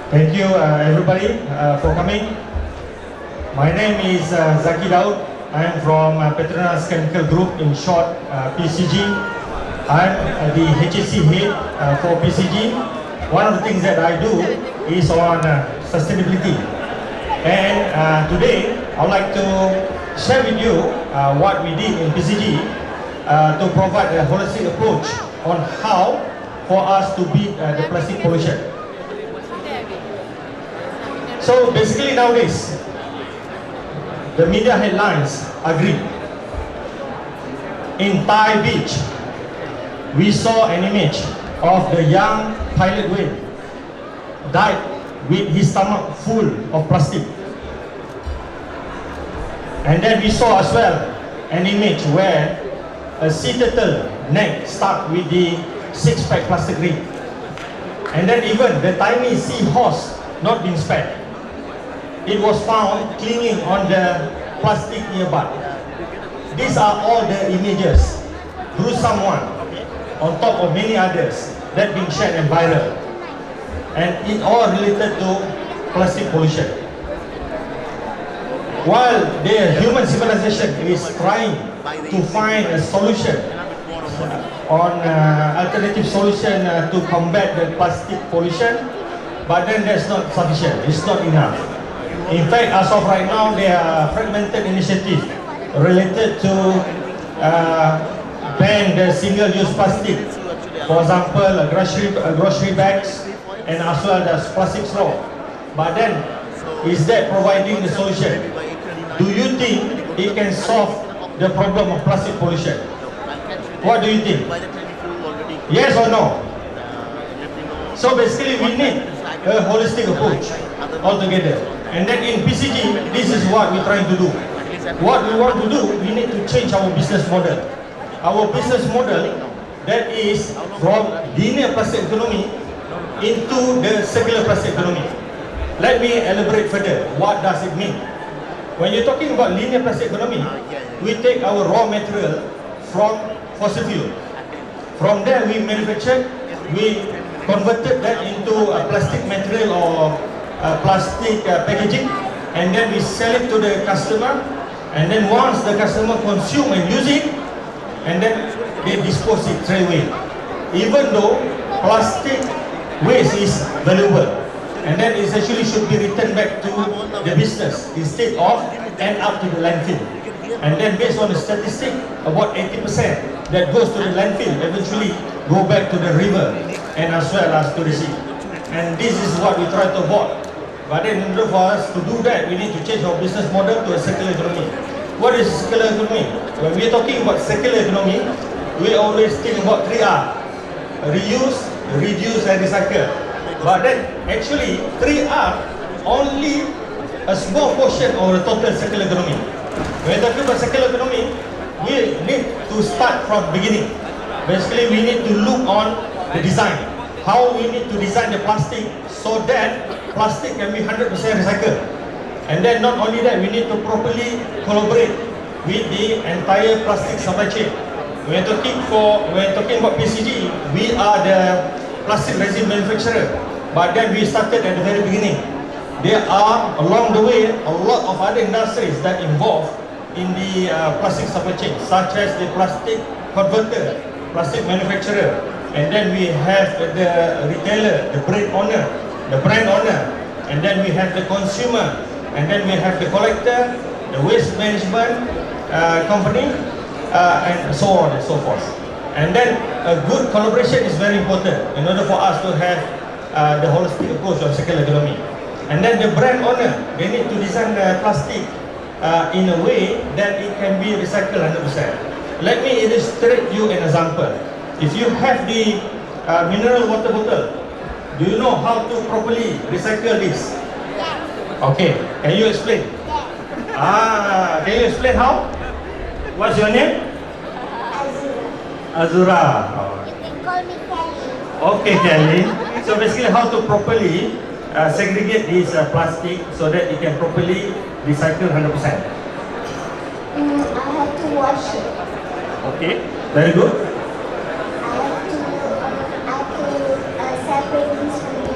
Thank you, everybody, for coming. My name is Zaki Daud. I am from PETRONAS Chemical Group, in short, PCG. I am the HSC head for PCG. One of the things that I do is on sustainability. And today, I would like to share with you what we did in PCG to provide a holistic approach on how for us to beat the plastic pollution. So basically nowadays, the media headlines agree. In Thai beach, we saw an image of the young pilot whale died with his stomach full of plastic. And then we saw as well an image where a sea turtle neck stuck with the 6-pack plastic ring. And then even the tiny seahorse not being spared. It was found clinging on the plastic earbud. These are all the images through someone on top of many others that being shared and viral. And it all related to plastic pollution. While the human civilization is trying to find a solution on alternative solution to combat the plastic pollution, but then that's not sufficient, it's not enough. In fact, as of right now, there are fragmented initiatives related to ban the single-use plastic. For example, grocery bags and as well as plastic straw. But then, is that providing the solution? Do you think it can solve the problem of plastic pollution? What do you think? Yes or no? So basically, we need a holistic approach altogether. And then in PCG, this is what we're trying to do. What we want to do, we need to change our business model. Our business model, that is from linear plastic economy into the circular plastic economy. Let me elaborate further. What does it mean? When you're talking about linear plastic economy, we take our raw material from fossil fuel. From there, we manufacture, we converted that into a plastic material or plastic packaging, and then we sell it to the customer, and then once the customer consume and use it, and then they dispose it straight away. Even though plastic waste is valuable, and then it actually should be returned back to the business instead of end up to the landfill. And then based on the statistic, about 80% that goes to the landfill eventually go back to the river and as well as to the sea. And this is what we try to avoid. But then in order for us to do that, we need to change our business model to a circular economy. What is circular economy? When we are talking about circular economy, we always think about 3R. Reuse, reduce and recycle. But then actually 3R only a small portion of the total circular economy. When we talk about circular economy, we need to start from beginning. Basically, we need to look on the design. How we need to design the plastic so that plastic can be 100% recycled. And then not only that, we need to properly collaborate with the entire plastic supply chain. When we're talking about PCG, we are the plastic resin manufacturer. But then we started at the very beginning. There are, along the way, a lot of other industries that involve in the plastic supply chain, such as the plastic converter, plastic manufacturer, and then we have the retailer, the brand owner, and then we have the consumer, and then we have the collector, the waste management company, and so on and so forth. And then a good collaboration is very important in order for us to have the holistic approach of circular economy. And then the brand owner, they need to design the plastic in a way that it can be recycled 100%. Let me illustrate you an example. If you have the mineral water bottle, do you know how to properly recycle this? Okay, can you explain? Can you explain how? What's your name? Azura. You can call me Kelly. Okay, Kelly. So basically, how to properly segregate this plastic so that it can properly recycle 100%. I have to wash it. Okay, very good. I have to separate this from it.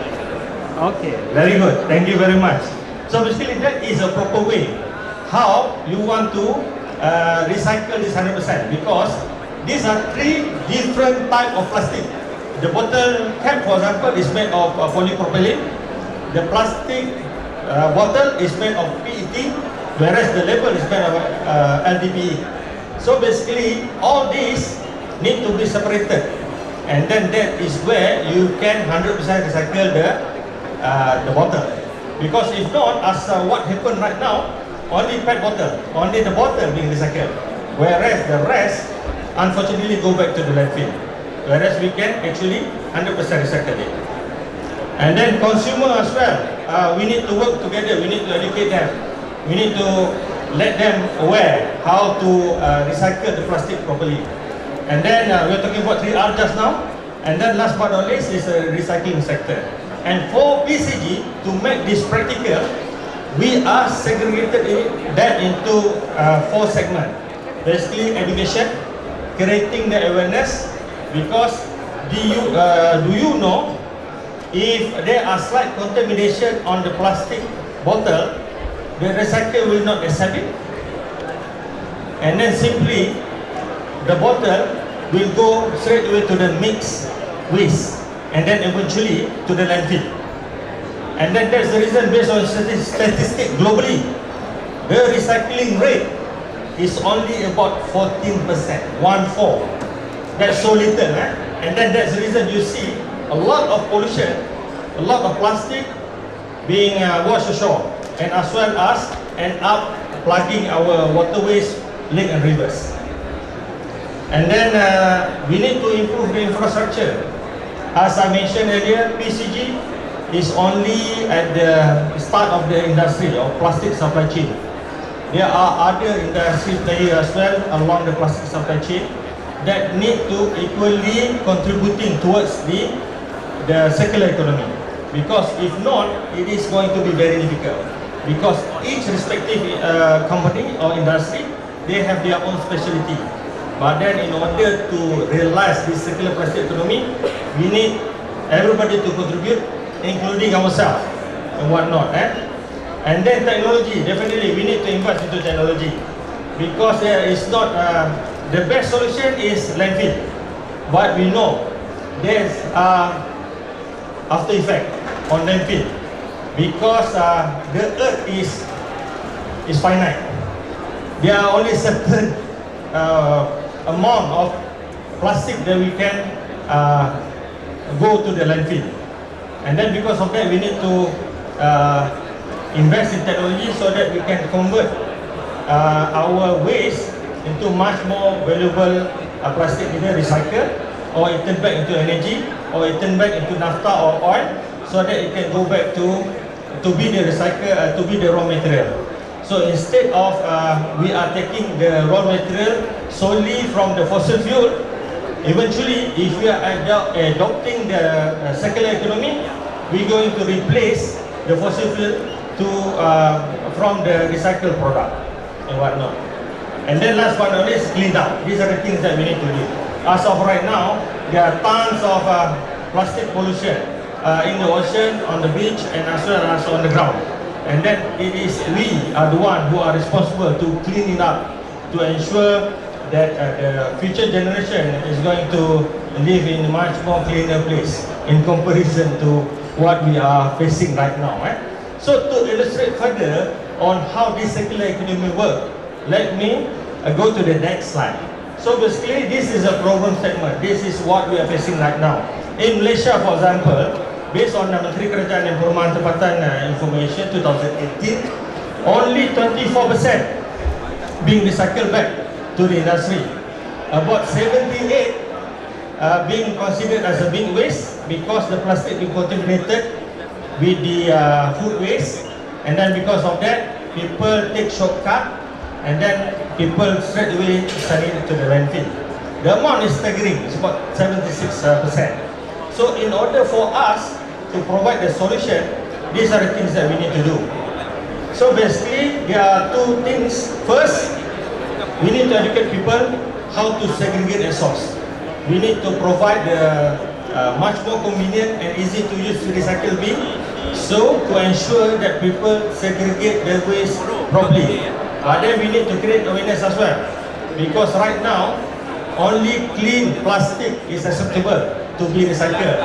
Okay. Very good. Thank you very much. So basically that is a proper way how you want to recycle this 100% because these are three different type of plastic. The bottle cap, for example, is made of polypropylene. The plastic bottle is made of PET, whereas the label is made of LDPE. So basically, all these need to be separated, and then that is where you can 100% recycle the bottle. Because if not, as what happened right now, only PET bottle, only the bottle being recycled, whereas the rest, unfortunately, go back to the landfill. Whereas we can actually 100% recycle it. And then consumer as well, we need to work together. We need to educate them. We need to let them aware how to recycle the plastic properly. And then we're talking about 3R just now. And then last but not least is the recycling sector. And for PCG, to make this practical, we are segregated that into 4 segments. Basically, education, creating the awareness, because do you know if there are slight contamination on the plastic bottle, the recycler will not accept it, and then simply the bottle will go straight away to the mixed waste, and then eventually to the landfill. And then that's the reason, based on statistics globally, the recycling rate is only about 14%, 1/4. That's so little, eh? And then that's the reason you see a lot of pollution, a lot of plastic being washed ashore, and as well as end up plugging our waterways, lake and rivers. And then we need to improve the infrastructure. As I mentioned earlier, PCG is only at the start of the industry of plastic supply chain. There are other industry players as well along the plastic supply chain that need to equally contributing towards the circular economy. Because if not, it is going to be very difficult. Because each respective company or industry, they have their own specialty. But then in order to realize this circular plastic economy, we need everybody to contribute, including ourselves and whatnot. And then technology, definitely we need to invest into technology, because there is not the best solution is landfill, but we know there's after effect on landfill, because the earth is finite. There are only certain amount of plastic that we can go to the landfill. And then because of that, we need to invest in technology so that we can convert our waste into much more valuable plastic, either recycle, or it turn back into energy, or it turn back into naphtha or oil, so that it can go back to be the recycle, to be the raw material. So instead of we are taking the raw material solely from the fossil fuel, eventually, if we are adopting the circular economy, we're going to replace the fossil fuel from the recycled product and whatnot. And then last but not least, clean up. These are the things that we need to do. As of right now, there are tons of plastic pollution in the ocean, on the beach, and as well as on the ground. And then it is we are the one who are responsible to clean it up, to ensure that the future generation is going to live in a much more cleaner place in comparison to what we are facing right now. So to illustrate further on how this circular economy works, let me go to the next slide. So basically, this is a problem statement. This is what we are facing right now. In Malaysia, for example, based on Menteri Kerajaan dan Perumahan Tempatan Information 2018, only 24% being recycled back to the industry. About 78 being considered as a big waste, because the plastic being contaminated with the food waste, and then because of that, people take shortcut, and then people straight away send it to the landfill. The amount is staggering. It's about 76%. So in order for us to provide the solution, these are the things that we need to do. So basically, there are two things. First, we need to educate people how to segregate the source. We need to provide the much more convenient and easy to use recycle bin So to ensure that people segregate their waste properly. But then we need to create awareness as well. Because right now, only clean plastic is acceptable to be recycled.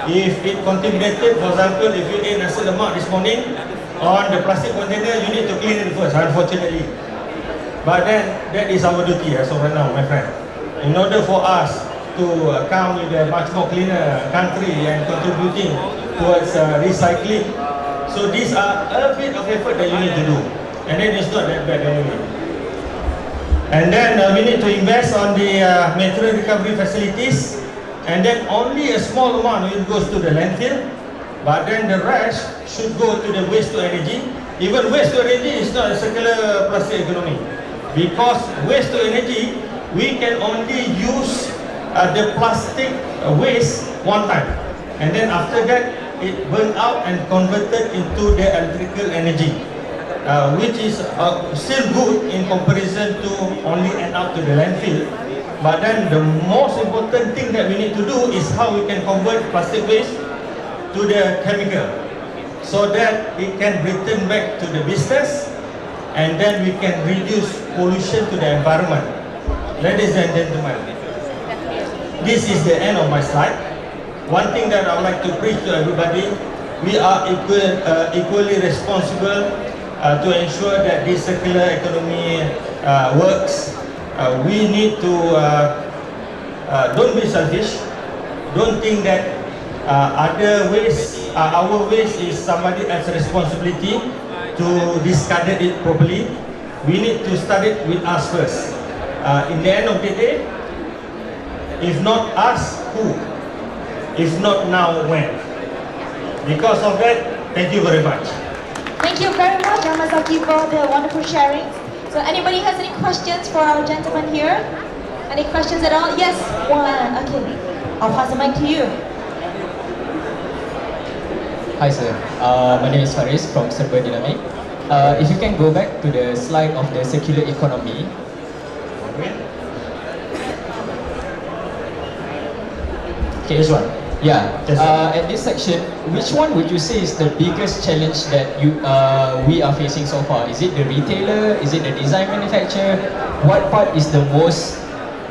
If it contaminated, for example, if you ate nasi lemak this morning, on the plastic container, you need to clean it first, unfortunately. But then, that is our duty as of right now, my friend. In order for us to come with a much more cleaner country and contributing towards recycling. So these are a bit of effort that you need to do. And then it's not that bad anyway. And then we need to invest on the material recovery facilities. And then only a small amount will go to the landfill. But then the rest should go to the waste to energy. Even waste to energy is not a circular plastic economy. Because waste to energy, we can only use the plastic waste one time. And then after that, it burned out and converted into the electrical energy. Which is still good in comparison to only end up to the landfill. But then the most important thing that we need to do is how we can convert plastic waste to the chemical, so that it can return back to the business, and then we can reduce pollution to the environment. Ladies and gentlemen, this is the end of my slide. One thing that I would like to preach to everybody, we are equally responsible to ensure that this circular economy works. We need to don't be selfish. Don't think that other waste, our waste is somebody else's responsibility to discard it properly. We need to start it with us first. In the end of the day, if not us, who? If not now, when? Because of that, thank you very much. Thank you very much, Ahmad Zaki, for the wonderful sharing. So anybody has any questions for our gentleman here? Any questions at all? Yes, one. Okay, I'll pass the mic to you. Hi sir, my name is Faris from Server Dynamic. If you can go back to the slide of the circular economy. Okay, this one. Yeah. At this section, which one would you say is the biggest challenge that we are facing so far? Is it the retailer? Is it the design manufacturer? What part is the most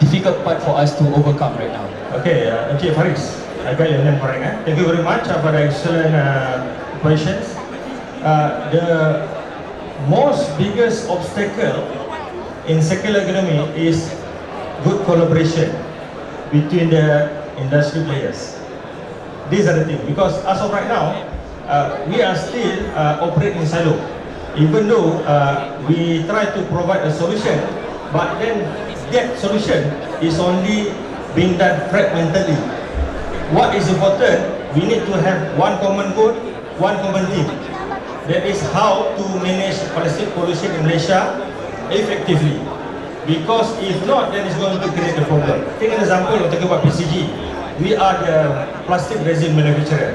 difficult part for us to overcome right now? Okay, Faris, I got your name correct. Thank you very much for the excellent questions. The most biggest obstacle in circular economy is good collaboration between the industry players. These are the things, because as of right now, we are still operating in silo. Even though we try to provide a solution, but then that solution is only being done fragmentally. What is important, we need to have one common goal, one common team. That is how to manage plastic pollution in Malaysia effectively. Because if not, then it's going to create a problem. Take an example, we're talking about PCG. We are the plastic resin manufacturer,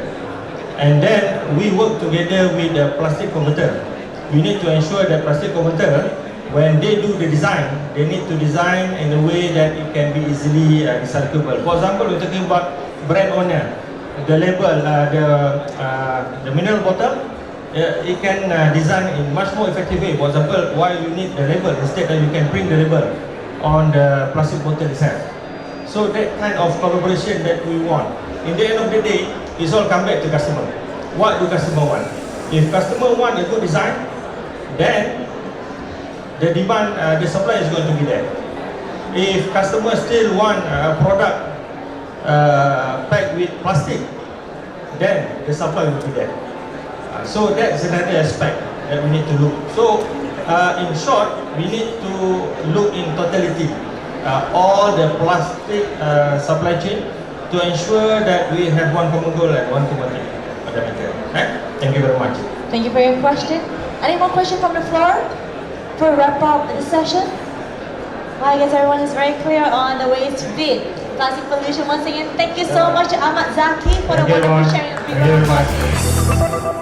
and then we work together with the plastic converter. We need to ensure that plastic converter, when they do the design, they need to design in a way that it can be easily recyclable. For example, we're talking about brand owner, the label, the mineral bottle, it can design in much more effective way. For example, why you need the label, instead that you can print the label on the plastic bottle itself. So that kind of collaboration that we want. In the end of the day, it's all come back to customer. What do customer want? If customer want a good design, then the demand, the supply is going to be there. If customer still want a product packed with plastic, then the supply will be there. So that's another aspect that we need to look. So in short, we need to look in totality. All the plastic supply chain to ensure that we have one common goal and one common thing. Thank you very much. Thank you for your question. Any more questions from the floor for wrap up the session? Well, I guess everyone is very clear on the ways to beat plastic pollution. Once again, thank you so much to Ahmad Zaki for the wonderful sharing of your